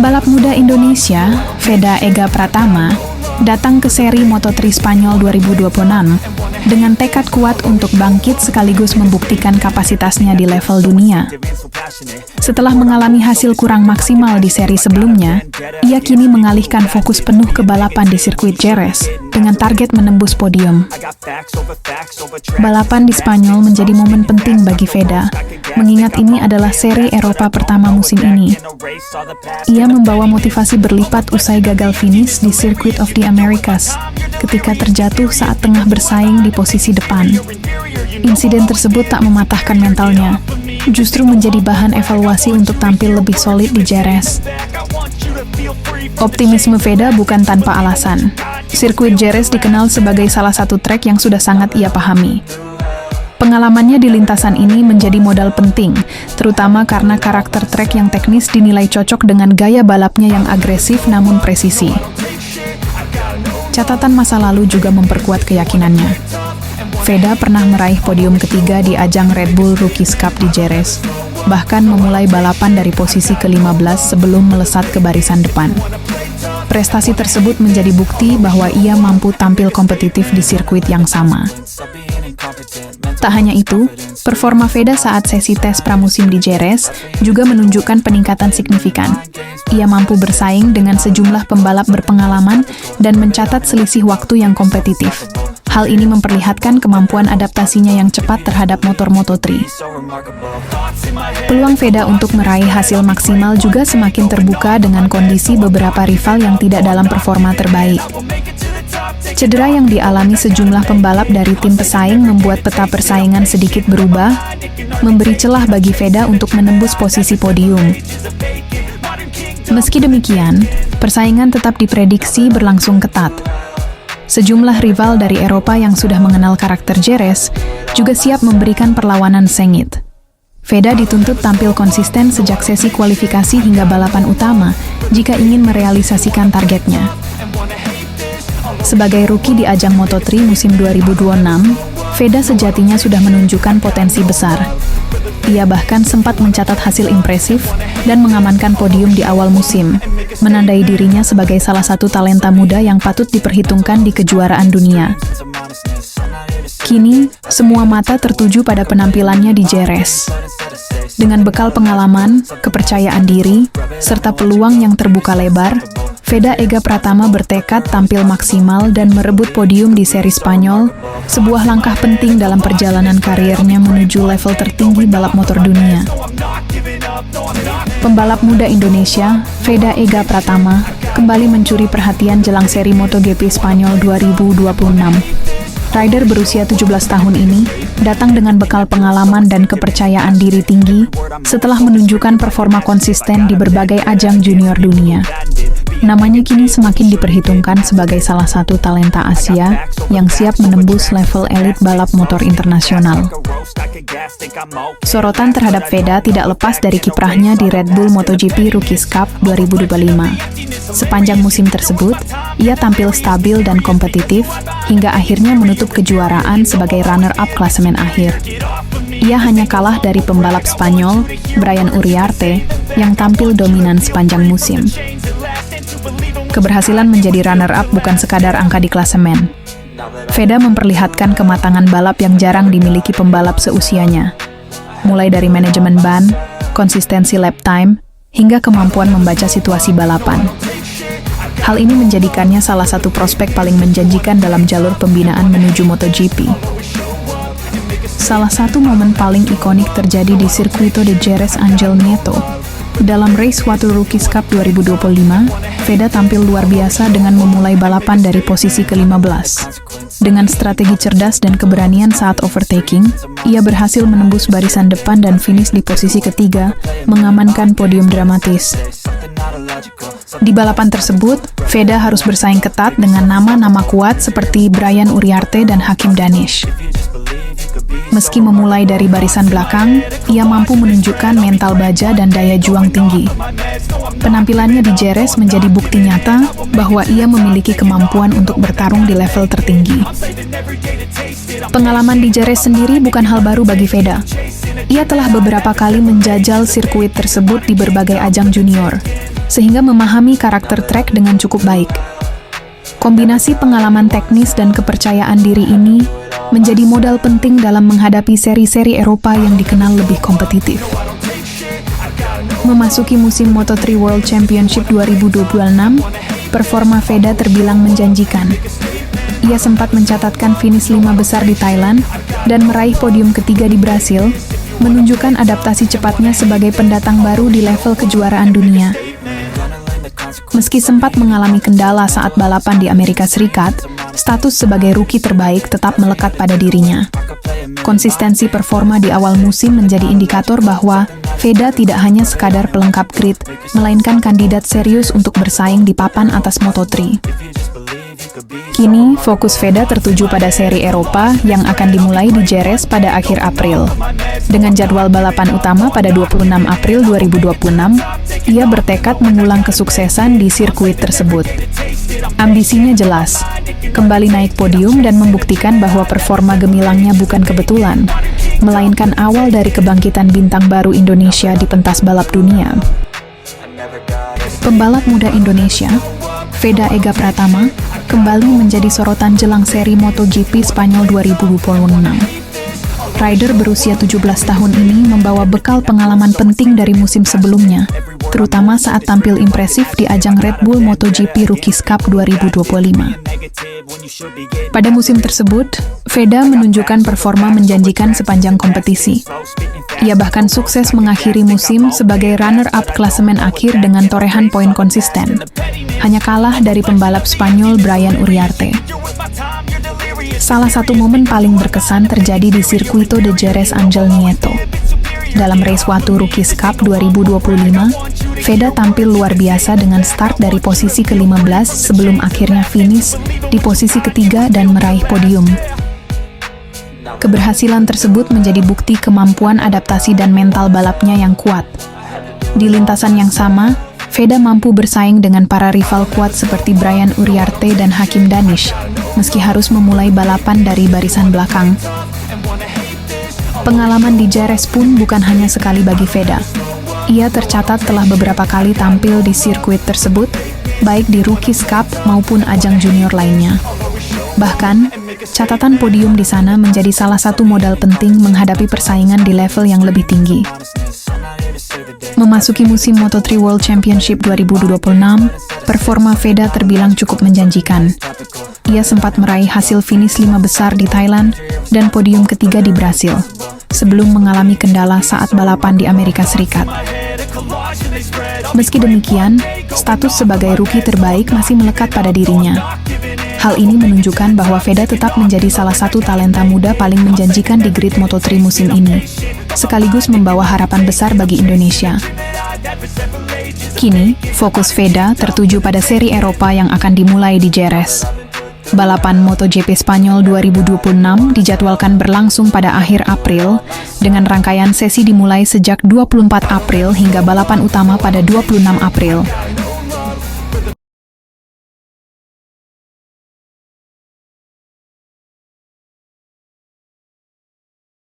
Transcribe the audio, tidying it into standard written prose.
Pembalap muda Indonesia, Veda Ega Pratama, datang ke seri Moto3 Spanyol 2026 dengan tekad kuat untuk bangkit sekaligus membuktikan kapasitasnya di level dunia. Setelah mengalami hasil kurang maksimal di seri sebelumnya, ia kini mengalihkan fokus penuh ke balapan di sirkuit Jerez dengan target menembus podium. Balapan di Spanyol menjadi momen penting bagi Veda, mengingat ini adalah seri Eropa pertama musim ini. Ia membawa motivasi berlipat usai gagal finish di Circuit of the Americas ketika terjatuh saat tengah bersaing di posisi depan. Insiden tersebut tak mematahkan mentalnya, justru menjadi bahan evaluasi untuk tampil lebih solid di Jerez. Optimisme Veda bukan tanpa alasan. Sirkuit Jerez dikenal sebagai salah satu trek yang sudah sangat ia pahami. Pengalamannya di lintasan ini menjadi modal penting, terutama karena karakter trek yang teknis dinilai cocok dengan gaya balapnya yang agresif namun presisi. Catatan masa lalu juga memperkuat keyakinannya. Veda pernah meraih podium ketiga di ajang Red Bull Rookies Cup di Jerez, bahkan memulai balapan dari posisi ke-15 sebelum melesat ke barisan depan. Prestasi tersebut menjadi bukti bahwa ia mampu tampil kompetitif di sirkuit yang sama. Tak hanya itu, performa Veda saat sesi tes pramusim di Jerez juga menunjukkan peningkatan signifikan. Ia mampu bersaing dengan sejumlah pembalap berpengalaman dan mencatat selisih waktu yang kompetitif. Hal ini memperlihatkan kemampuan adaptasinya yang cepat terhadap motor Moto3. Peluang Veda untuk meraih hasil maksimal juga semakin terbuka dengan kondisi beberapa rival yang tidak dalam performa terbaik. Cedera yang dialami sejumlah pembalap dari tim pesaing membuat peta persaingan sedikit berubah, memberi celah bagi Veda untuk menembus posisi podium. Meski demikian, persaingan tetap diprediksi berlangsung ketat. Sejumlah rival dari Eropa yang sudah mengenal karakter Jerez juga siap memberikan perlawanan sengit. Veda dituntut tampil konsisten sejak sesi kualifikasi hingga balapan utama jika ingin merealisasikan targetnya. Sebagai rookie di ajang Moto3 musim 2026, Veda sejatinya sudah menunjukkan potensi besar. Ia bahkan sempat mencatat hasil impresif dan mengamankan podium di awal musim, menandai dirinya sebagai salah satu talenta muda yang patut diperhitungkan di kejuaraan dunia. Kini, semua mata tertuju pada penampilannya di Jerez. Dengan bekal pengalaman, kepercayaan diri, serta peluang yang terbuka lebar, Veda Ega Pratama bertekad tampil maksimal dan merebut podium di seri Spanyol, sebuah langkah penting dalam perjalanan karirnya menuju level tertinggi balap motor dunia. Pembalap muda Indonesia, Veda Ega Pratama, kembali mencuri perhatian jelang seri MotoGP Spanyol 2026. Rider berusia 17 tahun ini datang dengan bekal pengalaman dan kepercayaan diri tinggi setelah menunjukkan performa konsisten di berbagai ajang junior dunia. Namanya kini semakin diperhitungkan sebagai salah satu talenta Asia yang siap menembus level elit balap motor internasional. Sorotan terhadap Veda tidak lepas dari kiprahnya di Red Bull MotoGP Rookies Cup 2025. Sepanjang musim tersebut, ia tampil stabil dan kompetitif hingga akhirnya menutup kejuaraan sebagai runner-up klasemen akhir. Ia hanya kalah dari pembalap Spanyol, Brian Uriarte, yang tampil dominan sepanjang musim. Keberhasilan menjadi runner-up bukan sekadar angka di klasemen. Veda memperlihatkan kematangan balap yang jarang dimiliki pembalap seusianya, mulai dari manajemen ban, konsistensi lap time, hingga kemampuan membaca situasi balapan. Hal ini menjadikannya salah satu prospek paling menjanjikan dalam jalur pembinaan menuju MotoGP. Salah satu momen paling ikonik terjadi di Circuito de Jerez Angel Nieto. Dalam race Watu Rookies Cup 2025, Veda tampil luar biasa dengan memulai balapan dari posisi ke-15. Dengan strategi cerdas dan keberanian saat overtaking, ia berhasil menembus barisan depan dan finish di posisi ketiga, mengamankan podium dramatis. Di balapan tersebut, Veda harus bersaing ketat dengan nama-nama kuat seperti Brian Uriarte dan Hakim Danish. Meski memulai dari barisan belakang, ia mampu menunjukkan mental baja dan daya juang tinggi. Penampilannya di Jerez menjadi bukti nyata bahwa ia memiliki kemampuan untuk bertarung di level tertinggi. Pengalaman di Jerez sendiri bukan hal baru bagi Veda. Ia telah beberapa kali menjajal sirkuit tersebut di berbagai ajang junior, sehingga memahami karakter trek dengan cukup baik. Kombinasi pengalaman teknis dan kepercayaan diri ini menjadi modal penting dalam menghadapi seri-seri Eropa yang dikenal lebih kompetitif. Memasuki musim Moto3 World Championship 2026, performa Veda terbilang menjanjikan. Ia sempat mencatatkan finish 5 besar di Thailand dan meraih podium ketiga di Brasil, menunjukkan adaptasi cepatnya sebagai pendatang baru di level kejuaraan dunia. Meski sempat mengalami kendala saat balapan di Amerika Serikat, status sebagai rookie terbaik tetap melekat pada dirinya. Konsistensi performa di awal musim menjadi indikator bahwa Veda tidak hanya sekadar pelengkap grid, melainkan kandidat serius untuk bersaing di papan atas Moto3. Kini, fokus Veda tertuju pada seri Eropa yang akan dimulai di Jerez pada akhir April. Dengan jadwal balapan utama pada 26 April 2026, ia bertekad mengulang kesuksesan di sirkuit tersebut. Ambisinya jelas, kembali naik podium dan membuktikan bahwa performa gemilangnya bukan kebetulan, melainkan awal dari kebangkitan bintang baru Indonesia di pentas balap dunia. Pembalap muda Indonesia, Veda Ega Pratama, kembali menjadi sorotan jelang seri MotoGP Spanyol 2026. Rider berusia 17 tahun ini membawa bekal pengalaman penting dari musim sebelumnya, terutama saat tampil impresif di ajang Red Bull MotoGP Rookies Cup 2025. Pada musim tersebut, Veda menunjukkan performa menjanjikan sepanjang kompetisi. Ia bahkan sukses mengakhiri musim sebagai runner-up klasemen akhir dengan torehan poin konsisten, hanya kalah dari pembalap Spanyol Brian Uriarte. Salah satu momen paling berkesan terjadi di Circuito de Jerez Angel Nieto. Dalam race Watu Rookies Cup 2025, Veda tampil luar biasa dengan start dari posisi ke-15 sebelum akhirnya finish di posisi ketiga dan meraih podium. Keberhasilan tersebut menjadi bukti kemampuan adaptasi dan mental balapnya yang kuat. Di lintasan yang sama, Veda mampu bersaing dengan para rival kuat seperti Brian Uriarte dan Hakim Danish, meski harus memulai balapan dari barisan belakang. Pengalaman di Jerez pun bukan hanya sekali bagi Veda. Ia tercatat telah beberapa kali tampil di sirkuit tersebut, baik di Rookies Cup maupun ajang junior lainnya. Bahkan, catatan podium di sana menjadi salah satu modal penting menghadapi persaingan di level yang lebih tinggi. Memasuki musim Moto3 World Championship 2026, performa Veda terbilang cukup menjanjikan. Ia sempat meraih hasil finish 5 besar di Thailand dan podium ketiga di Brasil, sebelum mengalami kendala saat balapan di Amerika Serikat. Meski demikian, status sebagai rookie terbaik masih melekat pada dirinya. Hal ini menunjukkan bahwa Veda tetap menjadi salah satu talenta muda paling menjanjikan di grid Moto3 musim ini, sekaligus membawa harapan besar bagi Indonesia. Kini, fokus Veda tertuju pada seri Eropa yang akan dimulai di Jerez. Balapan MotoGP Spanyol 2026 dijadwalkan berlangsung pada akhir April, dengan rangkaian sesi dimulai sejak 24 April hingga balapan utama pada 26 April.